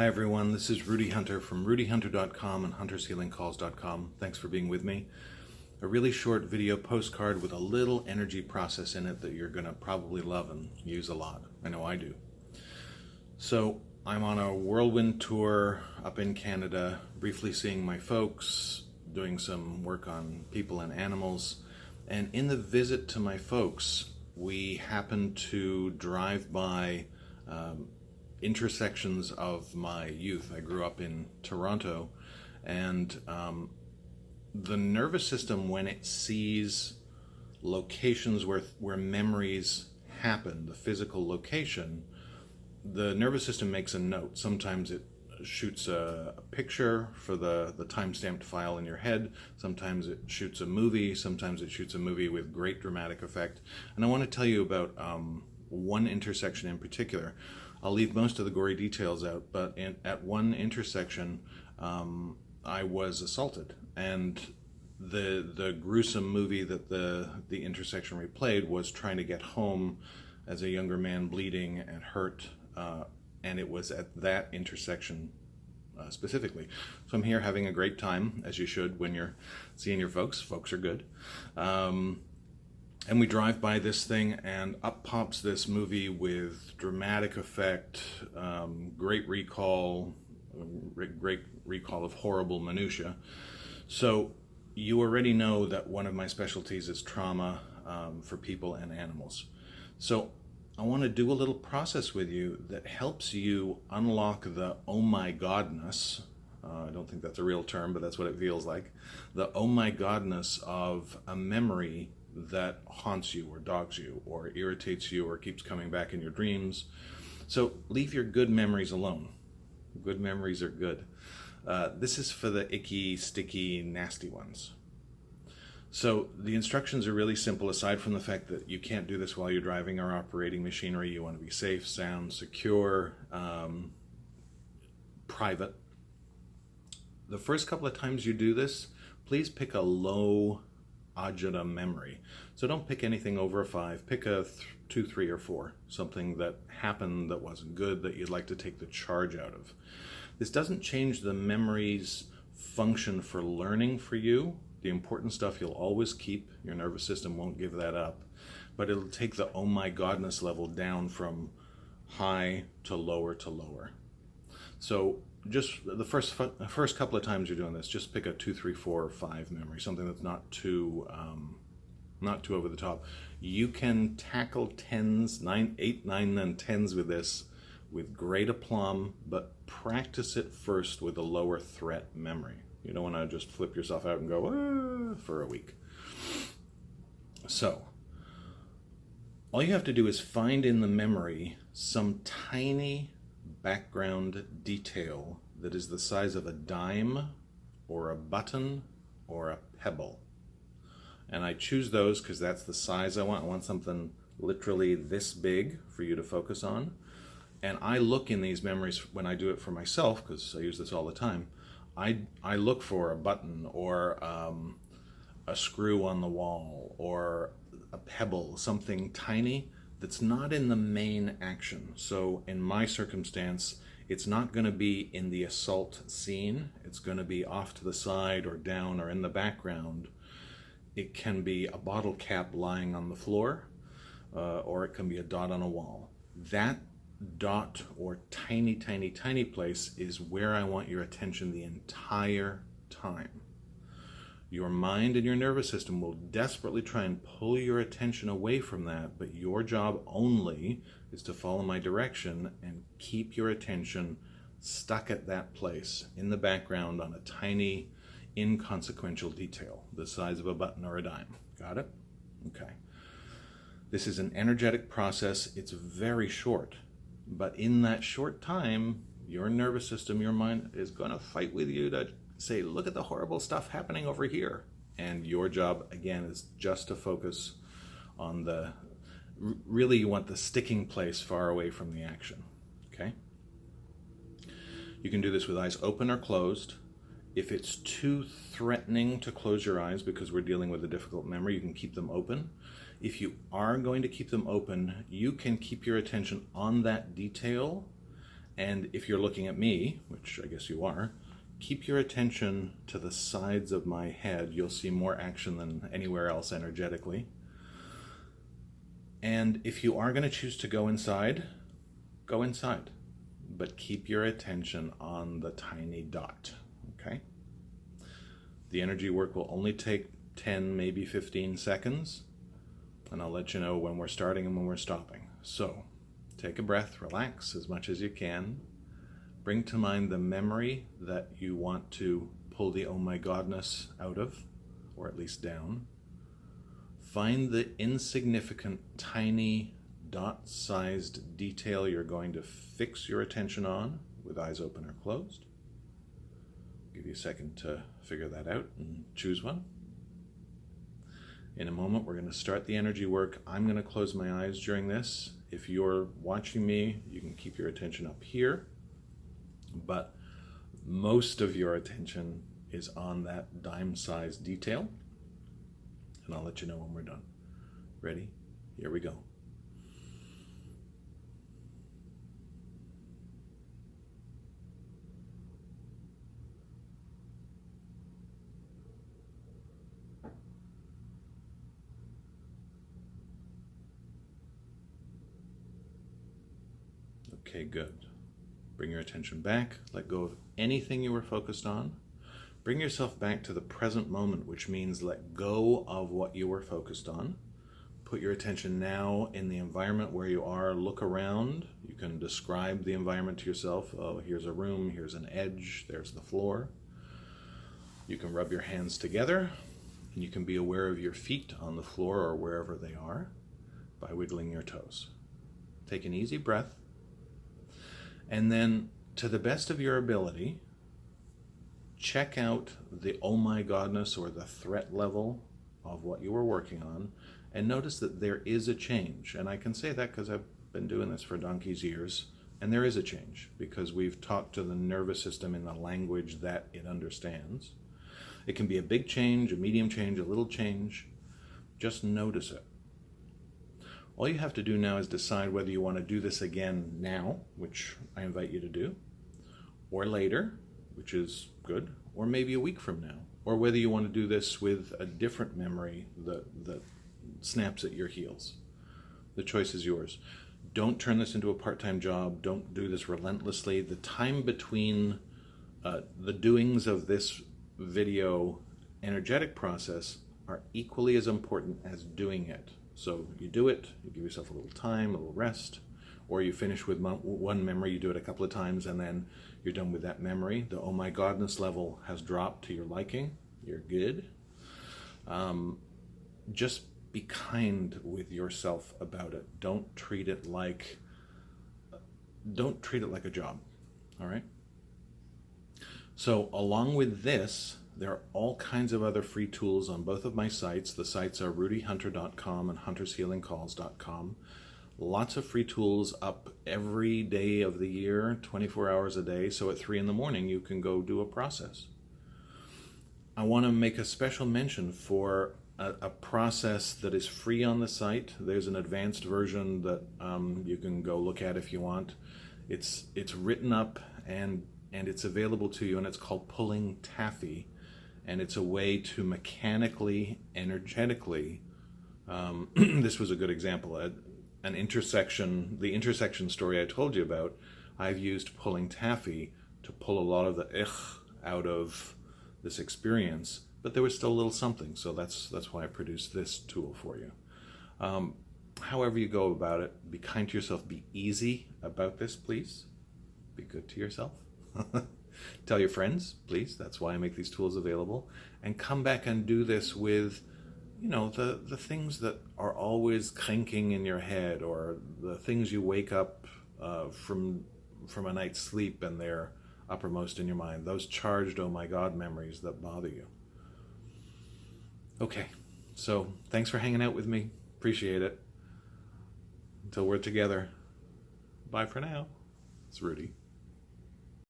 Hi everyone, this is Rudy Hunter from rudyhunter.com and huntershealingcalls.com. Thanks for being with me. A really short video postcard with a little energy process in it that you're going to probably love and use a lot. I know I do. So I'm on a whirlwind tour up in Canada, briefly seeing my folks, doing some work on people and animals. And in the visit to my folks, we happened to drive by intersections of my youth. I grew up in Toronto, and the nervous system, when it sees locations where memories happen, the physical location, the nervous system makes a note. Sometimes it shoots a picture for the time-stamped file in your head. Sometimes it shoots a movie. Sometimes it shoots a movie with great dramatic effect. And I want to tell you about one intersection in particular. I'll leave most of the gory details out, but at one intersection, I was assaulted, and the gruesome movie that the intersection replayed was trying to get home as a younger man, bleeding and hurt, and it was at that intersection specifically. So I'm here having a great time, as you should when you're seeing your folks. Folks are good. And we drive by this thing, and up pops this movie with dramatic effect, great recall of horrible minutia. So you already know that one of my specialties is trauma for people and animals. So I want to do a little process with you that helps you unlock the oh my godness. I don't think that's a real term, but that's what it feels like. The oh my godness of a memory that haunts you or dogs you or irritates you or keeps coming back in your dreams. So leave your good memories alone. Good memories are good. This is for the icky, sticky, nasty ones. So the instructions are really simple, aside from the fact that you can't do this while you're driving or operating machinery. You want to be safe, sound, secure, private. The first couple of times you do this, please pick a low agita memory. So don't pick anything over a 5. Pick a 2, 3, or 4. Something that happened that wasn't good that you'd like to take the charge out of. This doesn't change the memory's function for learning for you. The important stuff you'll always keep. Your nervous system won't give that up. But it'll take the oh my godness level down from high to lower to lower. So just the first couple of times you're doing this, just pick a 2, 3, 4, or 5 memory, something that's not too over the top. You can tackle 10s, 9, 8, 9, and 10s with this with great aplomb, but practice it first with a lower threat memory. You don't want to just flip yourself out and go for a week. So all you have to do is find in the memory some tiny background detail that is the size of a dime or a button or a pebble. And I choose those because that's the size I want. I want something literally this big for you to focus on. And I look in these memories when I do it for myself, because I use this all the time. I look for a button or a screw on the wall or a pebble, something tiny that's not in the main action. So in my circumstance, it's not going to be in the assault scene. It's going to be off to the side or down or in the background. It can be a bottle cap lying on the floor, or it can be a dot on a wall. That dot or tiny, tiny, tiny place is where I want your attention the entire time. Your mind and your nervous system will desperately try and pull your attention away from that, but your job only is to follow my direction and keep your attention stuck at that place in the background on a tiny, inconsequential detail, the size of a button or a dime. Got it? Okay. This is an energetic process. It's very short, but in that short time, your nervous system, your mind is going to fight with you to say, look at the horrible stuff happening over here. And your job, again, is just to focus on really you want the sticking place far away from the action, okay? You can do this with eyes open or closed. If it's too threatening to close your eyes because we're dealing with a difficult memory, you can keep them open. If you are going to keep them open, you can keep your attention on that detail And if you're looking at me, which I guess you are, keep your attention to the sides of my head. You'll see more action than anywhere else energetically. And if you are going to choose to go inside, but keep your attention on the tiny dot, okay? The energy work will only take 10, maybe 15 seconds, and I'll let you know when we're starting and when we're stopping. So take a breath, relax as much as you can. Bring to mind the memory that you want to pull the oh my godness out of, or at least down. Find the insignificant, tiny, dot-sized detail you're going to fix your attention on with eyes open or closed. I'll give you a second to figure that out and choose one. In a moment, we're going to start the energy work. I'm going to close my eyes during this. If you're watching me, you can keep your attention up here, but most of your attention is on that dime-sized detail. And I'll let you know when we're done. Ready? Here we go. Okay, good. Bring your attention back. Let go of anything you were focused on. Bring yourself back to the present moment, which means let go of what you were focused on. Put your attention now in the environment where you are. Look around. You can describe the environment to yourself. Oh, here's a room, here's an edge, there's the floor. You can rub your hands together, and you can be aware of your feet on the floor or wherever they are by wiggling your toes. Take an easy breath, and then to the best of your ability, check out the oh my godness or the threat level of what you were working on, and notice that there is a change. And I can say that because I've been doing this for donkey's years, and there is a change because we've talked to the nervous system in the language that it understands. It can be a big change, a medium change, a little change. Just notice it. All you have to do now is decide whether you want to do this again now, which I invite you to do, or later, which is good, or maybe a week from now, or whether you want to do this with a different memory that snaps at your heels. The choice is yours. Don't turn this into a part-time job. Don't do this relentlessly. The time between the doings of this video energetic process are equally as important as doing it. So you do it, you give yourself a little time, a little rest, or you finish with one memory, you do it a couple of times, and then you're done with that memory. The oh my godness level has dropped to your liking. You're good. Just be kind with yourself about it. Don't treat it like a job. All right? So along with this, there are all kinds of other free tools on both of my sites. The sites are rudyhunter.com and huntershealingcalls.com. Lots of free tools up every day of the year, 24 hours a day. So at 3 in the morning, you can go do a process. I want to make a special mention for a process that is free on the site. There's an advanced version that you can go look at if you want. It's written up and it's available to you, and it's called Pulling Taffy. And it's a way to mechanically, energetically, this was a good example, the intersection story I told you about, I've used Pulling Taffy to pull a lot of the out of this experience, but there was still a little something, so that's why I produced this tool for you. However you go about it, be kind to yourself, be easy about this, please. Be good to yourself. Tell your friends, please. That's why I make these tools available. And come back and do this with, the things that are always cranking in your head, or the things you wake up from a night's sleep and they're uppermost in your mind. Those charged, oh my God, memories that bother you. Okay, so thanks for hanging out with me. Appreciate it. Until we're together. Bye for now. It's Rudy.